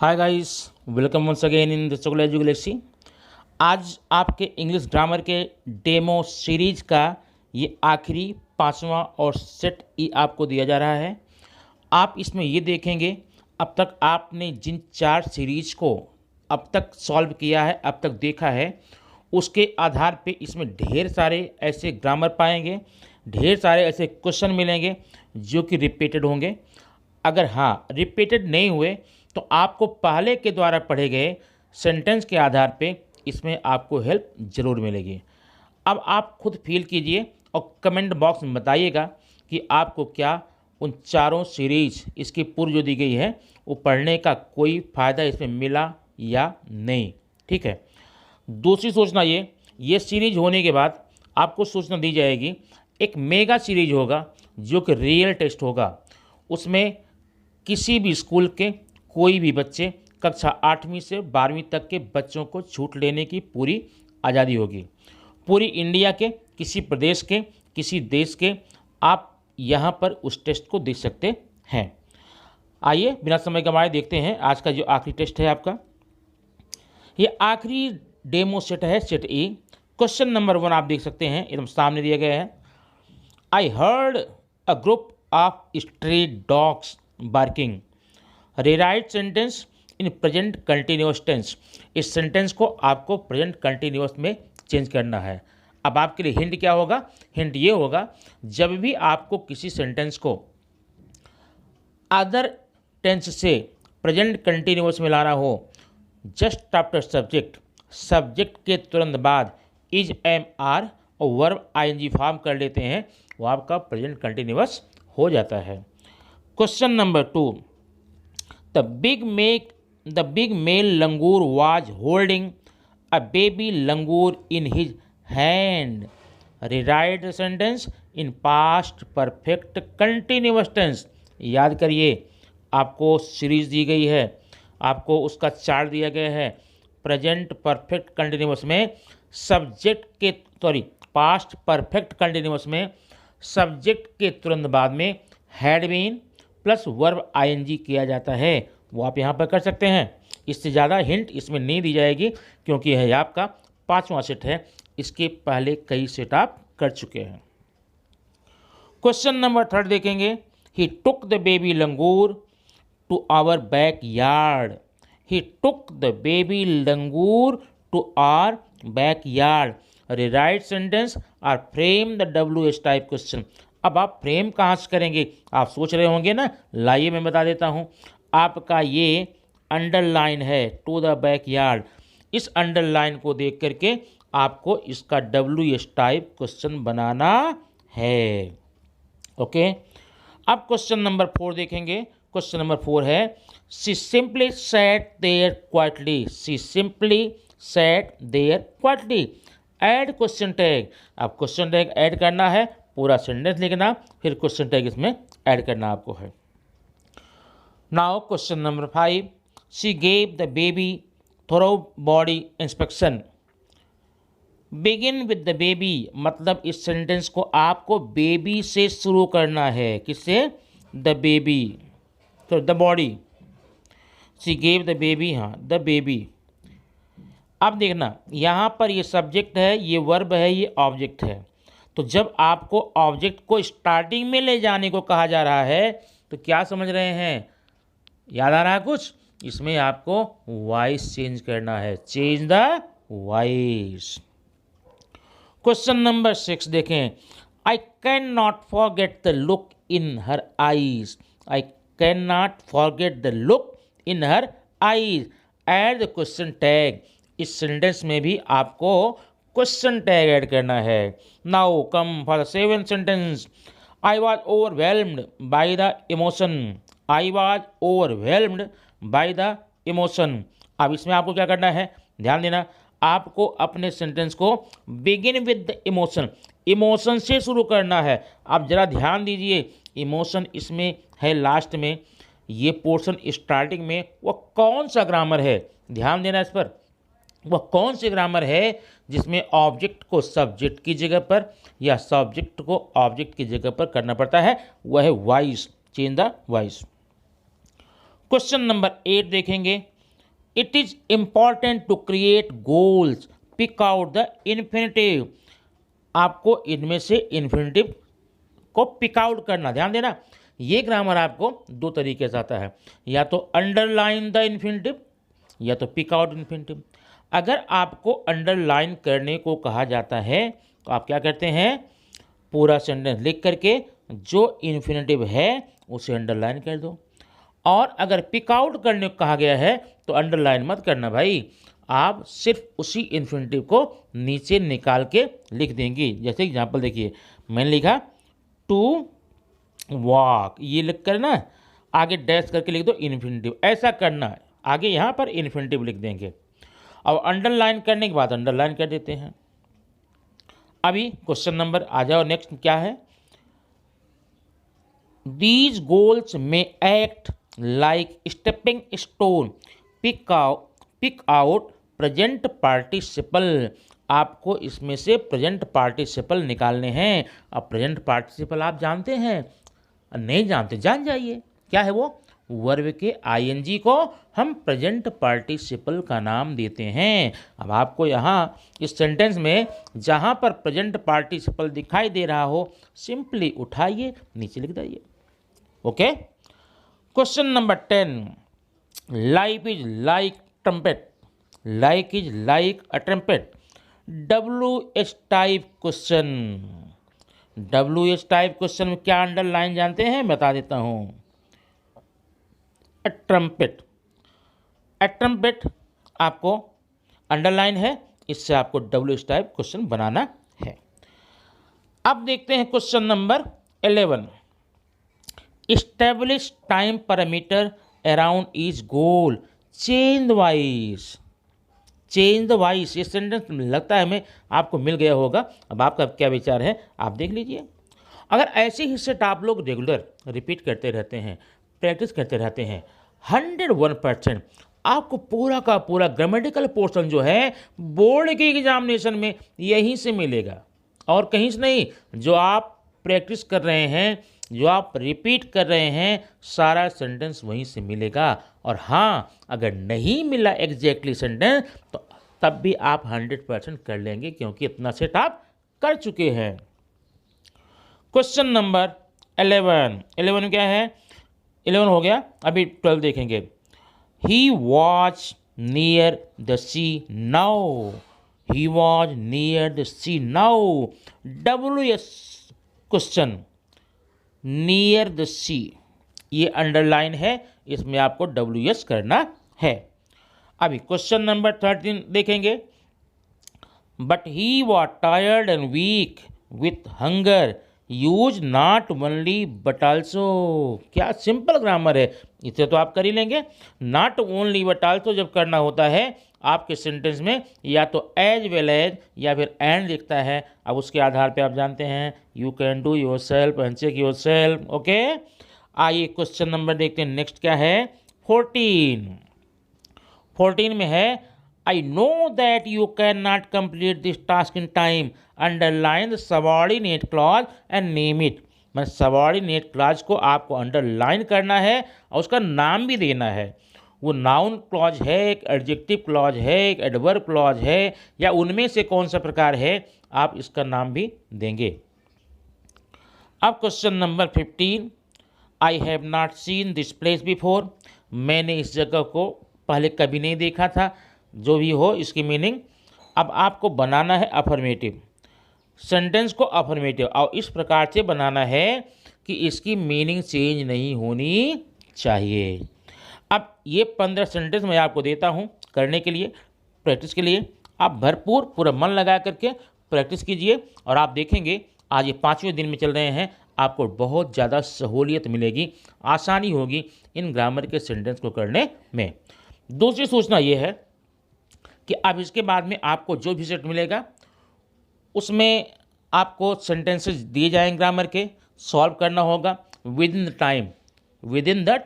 Hi guys, welcome once again in the Chocolate Galaxy. आज आपके English grammar के demo series का ये आखिरी पांचवा और सेट ई आपको दिया जा रहा है। आप इसमें ये देखेंगे अब तक आपने जिन चार सीरीज को अब तक सॉल्व किया है, अब तक देखा है, उसके आधार पे इसमें ढेर सारे ऐसे ग्रामर पाएंगे, ढेर सारे ऐसे क्वेश्चन मिलेंगे जो कि रिपीटेड होंगे। अगर हाँ रिपीटेड नहीं हुए तो आपको पहले के द्वारा पढ़े गए सेंटेंस के आधार पे इसमें आपको हेल्प ज़रूर मिलेगी। अब आप खुद फील कीजिए और कमेंट बॉक्स में बताइएगा कि आपको क्या उन चारों सीरीज इसकी पूर्व जो दी गई है वो पढ़ने का कोई फ़ायदा इसमें मिला या नहीं। ठीक है। दूसरी सोचना ये सीरीज होने के बाद आपको सूचना दी जाएगी एक मेगा सीरीज होगा जो कि रियल टेस्ट होगा। उसमें किसी भी स्कूल के कोई भी बच्चे कक्षा 8वीं से 12वीं तक के बच्चों को छूट लेने की पूरी आज़ादी होगी। पूरी इंडिया के किसी प्रदेश के किसी देश के आप यहाँ पर उस टेस्ट को देख सकते हैं। आइए बिना समय गंवाए देखते हैं आज का जो आखिरी टेस्ट है आपका। ये आखिरी डेमो सेट है, सेट ए। क्वेश्चन नंबर 1 आप देख सकते हैं, एकदम सामने दिया गया है। I heard a group of street dogs barking. Rewrite sentence in present continuous tense. इस सेंटेंस को आपको प्रेजेंट कंटिन्यूअस में चेंज करना है। अब आपके लिए हिंट क्या होगा? हिंट ये होगा, जब भी आपको किसी सेंटेंस को अदर टेंस से प्रेजेंट कंटिन्यूअस में लाना हो, जस्ट आफ्टर सब्जेक्ट, सब्जेक्ट के तुरंत बाद इज, एम, आर और वर्ब आईएनजी फॉर्म कर लेते हैं, वो आपका प्रेजेंट कंटिन्यूअस हो जाता है। Question number 2, The big male langur was holding a baby langur in his hand. Rewrite the sentence in past perfect continuous tense. याद करिए, आपको सीरीज दी गई है, आपको उसका चार्ट दिया गया है। प्रेजेंट परफेक्ट कंटिन्यूअस में पास्ट परफेक्ट कंटिन्यूअस में सब्जेक्ट के तुरंत बाद में had been plus verb ING किया जाता है। वो आप यहाँ पर कर सकते हैं। इससे ज़्यादा हिंट इसमें नहीं दी जाएगी क्योंकि यह आपका 5वां सेट है। इसके पहले कई सेट आप कर चुके हैं। क्वेश्चन नंबर 3 देखेंगे। He took the baby langur to our backyard. He took the baby langur to our backyard. Rewrite sentence और frame the WH type question. अब आप फ्रेम कहाँ से करेंगे? आप सोच रहे होंगे ना, लाइए मैं बता देता हूँ। आपका ये अंडरलाइन है, टू द बैक यार्ड। इस अंडरलाइन को देख करके आपको इसका WH टाइप क्वेश्चन बनाना है। ओके। अब क्वेश्चन नंबर 4 देखेंगे। क्वेश्चन नंबर 4 है, she simply sat there quietly. She simply sat there quietly. Add question tag. अब क्वेश्चन टैग ऐड करना है, पूरा सेंटेंस लिखना, फिर क्वेश्चन टैग इसमें ऐड करना आपको है। Now question number 5, she gave the baby thorough body inspection. Begin with the baby, मतलब इस सेंटेंस को आपको बेबी से शुरू करना है। किससे? द बेबी, तो the body. She gave the baby, हाँ द बेबी। अब देखना, यहाँ पर ये सब्जेक्ट है, ये वर्ब है, ये ऑब्जेक्ट है। तो जब आपको ऑब्जेक्ट को स्टार्टिंग में ले जाने को कहा जा रहा है तो क्या समझ रहे हैं? याद आ रहा है कुछ? इसमें आपको वॉइस चेंज करना है। Change the voice. Question number 6 देखें। I can not forget the look in her eyes. I can not forget the look in her eyes. Add the question tag. इस सेंटेंस में भी आपको क्वेश्चन टैग ऐड करना है। Now come for the 7th sentence. I was overwhelmed by the emotion. I was overwhelmed by the emotion. अब इसमें आपको क्या करना है? ध्यान देना, आपको अपने सेंटेंस को begin with the emotion, emotion से शुरू करना है। आप जरा ध्यान दीजिए, इमोशन इसमें है लास्ट में, ये पोर्शन स्टार्टिंग में। वह कौन सा ग्रामर है? ध्यान देना इस पर। वह कौन सी ग्रामर है जिसमें ऑब्जेक्ट को सब्जेक्ट की जगह पर या सब्जेक्ट को ऑब्जेक्ट की जगह पर करना पड़ता है? वह है voice. Change the voice. Question number 8 देखेंगे। It is important to create goals, pick out the infinitive. आपको इनमें से इन्फिनेटिव को पिक आउट करना, ध्यान देना। ये ग्रामर आपको दो तरीके से आता है, या तो अंडरलाइन द इन्फिनेटिव या तो पिक आउट इन्फिनेटिव। अगर आपको अंडरलाइन करने को कहा जाता है तो आप क्या करते हैं, पूरा सेंटेंस लिख करके जो इन्फिनेटिव है उसे अंडरलाइन कर दो। और अगर पिक आउट करने को कहा गया है तो अंडरलाइन मत करना भाई, आप सिर्फ उसी इन्फिनेटिव को नीचे निकाल के लिख देंगे। जैसे एग्जांपल देखिए, मैंने लिखा टू वॉक, ये लिख कर ना आगे डैश करके लिख दो इन्फिनेटिव, ऐसा करना है। आगे यहाँ पर इन्फिनेटिव लिख देंगे। अब अंडरलाइन करने के बाद अंडरलाइन कर देते हैं। अभी क्वेश्चन नंबर आ जाओ, नेक्स्ट क्या है, दीज गोल्स में act like stepping stone, pick out present participle. आपको इसमें से प्रेजेंट पार्टिसिपल निकालने हैं। अब प्रेजेंट पार्टिसिपल आप जानते हैं, नहीं जानते जान जाइए, क्या है वो, वर्ब के आईएनजी को हम प्रेजेंट पार्टिसिपल का नाम देते हैं। अब आपको यहाँ इस सेंटेंस में जहाँ पर प्रेजेंट पार्टिसिपल दिखाई दे रहा हो, सिंपली उठाइए नीचे लिख दीजिए। Okay, question number 10, life is like trumpet, like is like a trumpet, WH type question. WH type question में क्या अंडरलाइन जानते हैं, बता देता हूं। ट्रम्पेट, ट्रम्पेट आपको अंडरलाइन है, इससे आपको WH टाइप क्वेश्चन बनाना है। अब देखते हैं question number 11, establish time parameter around each goal, change the wise. Change the wise, ये सेंटेंस लगता है हमें आपको मिल गया होगा। अब आपका क्या विचार है आप देख लीजिए। अगर ऐसे ही सेट आप लोग रेगुलर रिपीट करते रहते हैं, प्रैक्टिस करते रहते हैं, 101% आपको पूरा का पूरा ग्रामेटिकल पोर्शन जो है बोर्ड के एग्जामिनेशन में यहीं से मिलेगा और कहीं से नहीं। जो आप प्रैक्टिस कर रहे हैं, जो आप रिपीट कर रहे हैं, सारा सेंटेंस वहीं से मिलेगा। और हाँ, अगर नहीं मिला एग्जैक्टली सेंटेंस तो तब भी आप 100% कर लेंगे, क्योंकि इतना सेट आप कर चुके हैं। क्वेश्चन नंबर 11 में क्या है, 11 हो गया, अभी 12 देखेंगे। He was near the sea now, he was near the sea now, WS question, near the sea, ये अंडरलाइन है, इसमें आपको WS करना है। अभी क्वेश्चन नंबर 13 देखेंगे, but he was tired and weak with hunger, use not only but also. क्या simple grammar है, इसे तो आप कर ही लेंगे। नॉट ओनली बट आल्सो जब करना होता है आपके सेंटेंस में, या तो एज वेल एज या फिर एंड लिखता है। अब उसके आधार पे आप जानते हैं, you can do your self and check your self. Okay, आइए क्वेश्चन नंबर देखते हैं, नेक्स्ट क्या है, 14 में है, I know that you can not complete this task in time, underline the subordinate clause and name it. मैं subordinate clause को आपको अंडरलाइन करना है और उसका नाम भी देना है। वो नाउन क्लॉज है, एक एडजेक्टिव क्लॉज है, एक एडवर्ब क्लॉज है, या उनमें से कौन सा प्रकार है, आप इसका नाम भी देंगे। अब question number 15, I have not seen this place before, मैंने इस जगह को पहले कभी नहीं देखा था। जो भी हो इसकी मीनिंग अब आपको बनाना है अफर्मेटिव, सेंटेंस को अफर्मेटिव, और इस प्रकार से बनाना है कि इसकी मीनिंग चेंज नहीं होनी चाहिए। अब ये 15 सेंटेंस मैं आपको देता हूँ करने के लिए, प्रैक्टिस के लिए। आप भरपूर पूरा मन लगा करके प्रैक्टिस कीजिए और आप देखेंगे आज ये 5वें दिन में चल रहे हैं, आपको बहुत ज़्यादा सहूलियत मिलेगी, आसानी होगी इन ग्रामर के सेंटेंस को करने में। दूसरी सूचना ये है कि अब इसके बाद में आपको जो भी सेट मिलेगा उसमें आपको सेंटेंसेस दिए जाएंगे ग्रामर के, सॉल्व करना होगा विद इन द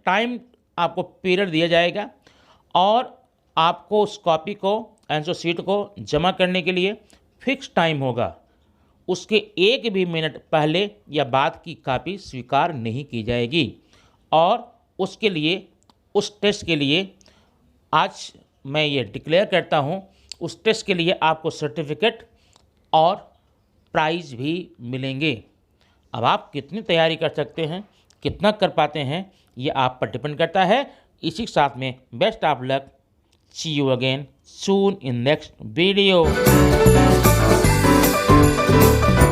टाइम आपको पीरियड दिया जाएगा, और आपको उस कॉपी को, आंसर शीट को जमा करने के लिए फिक्स टाइम होगा। उसके एक भी मिनट पहले या बाद की कॉपी स्वीकार नहीं की जाएगी। और उसके लिए, उस टेस्ट के लिए आज मैं ये डिक्लेयर करता हूँ, उस टेस्ट के लिए आपको सर्टिफिकेट और प्राइज़ भी मिलेंगे। अब आप कितनी तैयारी कर सकते हैं, कितना कर पाते हैं, ये आप पर डिपेंड करता है। इसी के साथ में best of luck, see you again soon in next video.